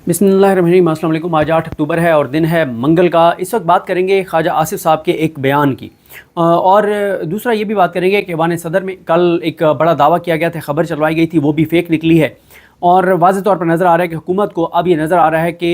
बिस्मिल्लाहिर्रहमानिर्रहीम। अस्सलाम वालेकुम। आज 8 अक्टूबर है और दिन है मंगल का। इस वक्त बात करेंगे ख्वाजा आसिफ साहब के एक बयान की, और दूसरा ये भी बात करेंगे कि ऐवान सदर में कल एक बड़ा दावा किया गया था, खबर चलवाई गई थी, वो भी फेक निकली है। और वाज़ेह तौर पर नज़र आ रहा है कि हुकूमत को अब ये नज़र आ रहा है कि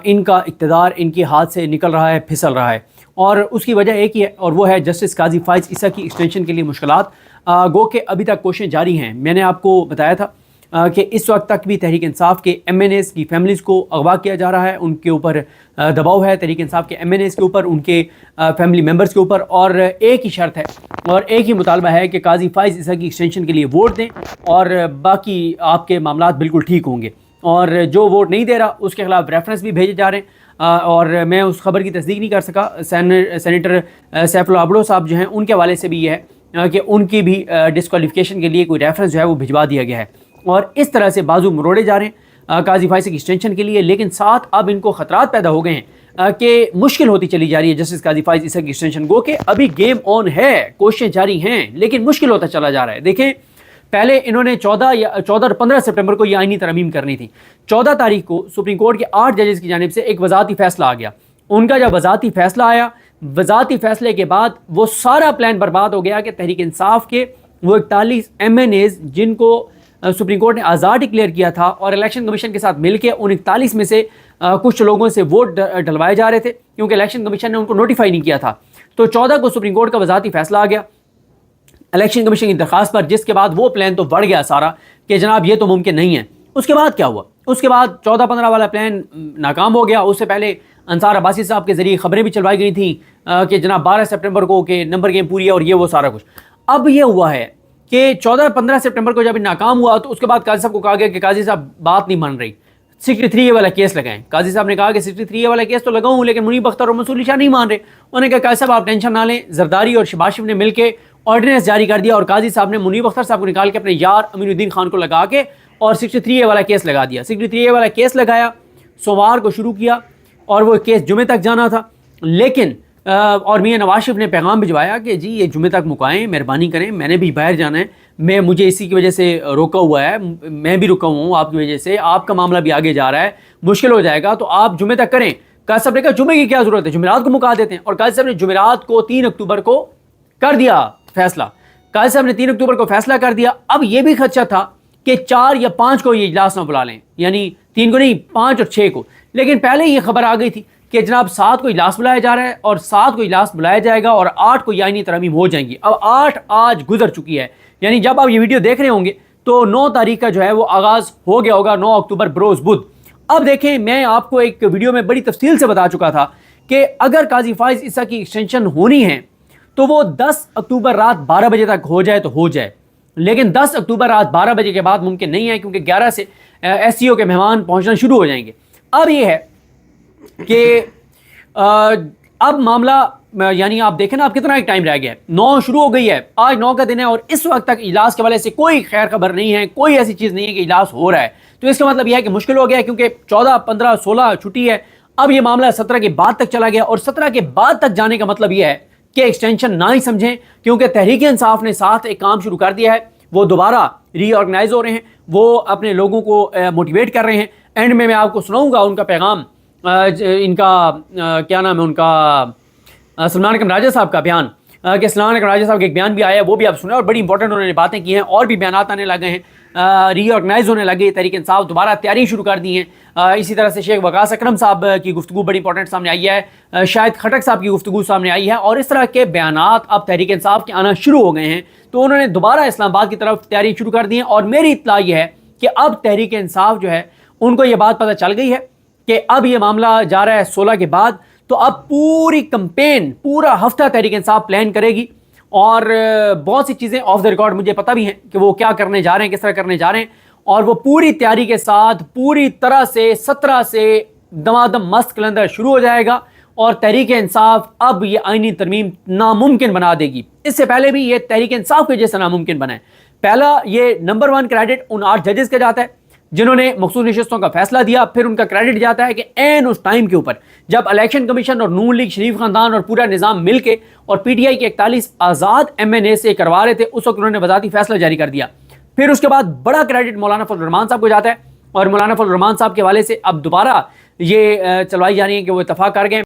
इनका इक़्तिदार इनके हाथ से निकल रहा है, फिसल रहा है। और उसकी वजह एक ही है, और वो है जस्टिस काजी फ़ाइज़ ईसा की एक्सटेंशन के लिए मुश्किलात। गो के अभी तक कोशिशें जारी हैं। मैंने आपको बताया था कि इस वक्त तक भी तहरीक इंसाफ के MNAs की फैमिलीज़ को अगवा किया जा रहा है, उनके ऊपर दबाव है तहरीक इंसाफ के MNAs के ऊपर, उनके फैमिली मेम्बर्स के ऊपर। और एक ही शर्त है और एक ही मुतालबा है कि काजी फ़ाइज़ ईसा की एक्सटेंशन के लिए वोट दें और बाकी आपके मामलात बिल्कुल ठीक होंगे। और जो वोट नहीं दे रहा उसके खिलाफ रेफरेंस भी भेजे जा रहे हैं। और मैं उस खबर की तस्दीक नहीं कर सका। सेनेटर सैफुल्लाह अब्दो साहब जो हैं उनके हवाले से भी ये है कि उनकी भी डिस्क्वालिफिकेशन के लिए कोई रेफरेंस जो है वो भिजवा दिया गया है। और इस तरह से बाजू मरोड़े जा रहे हैं काजी फ़ाइज़ की एक्सटेंशन के लिए। लेकिन साथ अब इनको ख़तरात पैदा हो गए हैं कि मुश्किल होती चली जा रही है जस्टिस काजी फ़ाइज़ ईसा की एक्सटेंशन। गो के अभी गेम ऑन है, कोशिशें जारी हैं, लेकिन मुश्किल होता चला जा रहा है। देखें, पहले इन्होंने 14 और 15 सितंबर को ये आईनी तरमीम करनी थी। 14 तारीख को सुप्रीम कोर्ट के 8 जजेस की जानिब से एक वज़ाती फ़ैसला आ गया। उनका जब वज़ाती फ़ैसला आया, वज़ाती फ़ैसले के बाद वो सारा प्लान बर्बाद हो गया कि तहरीक इंसाफ के वो 41 MNAs जिनको सुप्रीम कोर्ट ने आज़ाद डिक्लेयर किया था और इलेक्शन कमीशन के साथ मिलकर उन 41 में से कुछ लोगों से वोट डलवाए जा रहे थे, क्योंकि इलेक्शन कमीशन ने उनको नोटिफाई नहीं किया था। तो 14 को सुप्रीम कोर्ट का वज़ाती फ़ैसला आ गया इलेक्शन कमीशन की दरख्वास्त पर, जिसके बाद वो प्लान तो बढ़ गया सारा कि जनाब ये तो मुमकिन नहीं है। उसके बाद क्या हुआ? उसके बाद 14-15 वाला प्लान नाकाम हो गया। उससे पहले अंसार अब्बासी साहब के ज़रिए खबरें भी चलवाई गई थी कि जनाब 12 सितंबर को कि नंबर गेम पूरी है और ये वो सारा कुछ। अब ये हुआ है कि 14-15 सितंबर को जब नाकाम हुआ तो उसके बाद काजी साहब को कहा गया कि काजी साहब बात नहीं मान रही, 63A वाला केस लगाएं। काजी साहब ने कहा कि 63A वाला केस तो लगाऊं, लेकिन मुनीब अख्तर और मंसूर अली शाह नहीं मान रहे। उन्होंने कहा काजी साहब आप टेंशन ना लें। जरदारी और शहबाज शरीफ ने मिलकर ऑर्डिनेंस जारी कर दिया और काजी साहब ने मुनीब अख्तर साहब को निकाल के अपने यार अमीनुद्दीन खान को लगा के और 63A वाला केस लगा दिया। 63A वाला केस लगाया, सोमवार को शुरू किया और वो केस जुमे तक जाना था। लेकिन और मियां नवाज शरीफ ने पैगाम भिजवाया कि जी ये जुमे तक मुकाएं, मेहरबानी करें, मैंने भी बाहर जाना है, मुझे इसी की वजह से रोका हुआ है, मैं भी रुका हुआ हूँ आपकी वजह से, आपका मामला भी आगे जा रहा है, मुश्किल हो जाएगा, तो आप जुमे तक करें। काजी साहब ने कहा जुमे की क्या ज़रूरत है, जुमेरात को मुका देते हैं। और काजी साहब ने जुमेरात को 3 अक्टूबर को कर दिया फैसला। काजी साहब ने 3 अक्टूबर को फैसला कर दिया। अब ये भी खदशा था कि 4 या 5 को ये इजलास ना बुला लें, यानी 3 को नहीं, 5 और 6 को। लेकिन पहले ये खबर आ गई थी कि जनाब 7 को इजलास बुलाया जा रहा है और 7 को इजलास बुलाया जाएगा और 8 को आईनी तरमीम हो जाएंगी। अब 8 आज गुजर चुकी है, यानी जब आप ये वीडियो देख रहे होंगे तो 9 तारीख का जो है वो आगाज़ हो गया होगा, 9 अक्टूबर बरोज़ बुध। अब देखें, मैं आपको एक वीडियो में बड़ी तफसील से बता चुका था कि अगर काजी फ़ाइज़ ईसा की एक्सटेंशन होनी है तो वो 10 अक्टूबर रात 12 बजे तक हो जाए तो हो जाए। लेकिन 10 अक्टूबर रात 12 बजे के बाद मुमकिन नहीं है, क्योंकि 11 से SCO के मेहमान पहुंचना शुरू हो जाएंगे। अब ये है कि अब मामला, यानी आप देखें ना, आप कितना एक टाइम रह गया है। 9 शुरू हो गई है, आज 9 का दिन है और इस वक्त तक इजलास के वाले से कोई खैर खबर नहीं है, कोई ऐसी चीज़ नहीं है कि इजलास हो रहा है। तो इसका मतलब यह है कि मुश्किल हो गया है, क्योंकि 14, 15, 16 छुट्टी है। अब ये मामला 17 के बाद तक चला गया और 17 के बाद तक जाने का मतलब यह है कि एक्सटेंशन ना ही समझें, क्योंकि तहरीक इंसाफ ने साथ एक काम शुरू कर दिया है। वो दोबारा रीऑर्गेनाइज हो रहे हैं, वो अपने लोगों को मोटिवेट कर रहे हैं। एंड में मैं आपको सुनाऊंगा उनका पैगाम, इनका क्या नाम है उनका, सलमान अकरम राजा साहब का बयान, कि सलमान अकरम राजा साहब का एक बयान भी आया है, वो भी आप सुने और बड़ी इंपॉर्टेंट उन्होंने बातें की हैं। और भी बयान आने लगे हैं, रीऑर्गेनाइज होने लगे, तहरीक इंसाफ दोबारा तैयारी शुरू कर दी हैं। इसी तरह से शेख वकास अकरम साहब की गुफ्तगू बड़ी इंपॉर्टेंट सामने आई है, शायद खटक साहब की गुफ्तगू सामने आई है, और इस तरह के बयानात अब तहरीक इंसाफ के आना शुरू हो गए हैं। तो उन्होंने दोबारा इस्लामाबाद की तरफ तैयारी शुरू कर दी है। और मेरी इत्तला ये है कि अब तहरीक इंसाफ जो है उनको ये बात पता चल गई है कि अब ये मामला जा रहा है 16 के बाद, तो अब पूरी कैंपेन, पूरा हफ्ता तहरीक इंसाफ प्लान करेगी। और बहुत सी चीज़ें ऑफ द रिकॉर्ड मुझे पता भी हैं कि वो क्या करने जा रहे हैं, किस तरह करने जा रहे हैं। और वो पूरी तैयारी के साथ पूरी तरह से 17 से दमादम मस्त कैलेंडर शुरू हो जाएगा और तहरीक इंसाफ अब ये आईनी तरमीम नामुमकिन बना देगी। इससे पहले भी ये तहरीक इंसाफ के जैसा नामुमकिन बना है। पहला ये नंबर 1 क्रेडिट उन 8 जजेस का जाता है जिन्होंने मखसूस नशिस्तों का फैसला दिया। फिर उनका क्रेडिट जाता है कि एन उस टाइम के ऊपर जब इलेक्शन कमीशन और नून लीग, शरीफ खानदान और पूरा निज़ाम मिलके और PTI के 41 आज़ाद MNA से करवा रहे थे, उस वक्त उन्होंने वज़ाती फैसला जारी कर दिया। फिर उसके बाद बड़ा क्रेडिट मौलाना फजल रहमान साहब को जाता है, اور مولانا فضل الرحمان صاحب کے حوالے سے اب دوبارہ یہ چلوائی جا رہی ہے کہ وہ اتفاق کر گئے.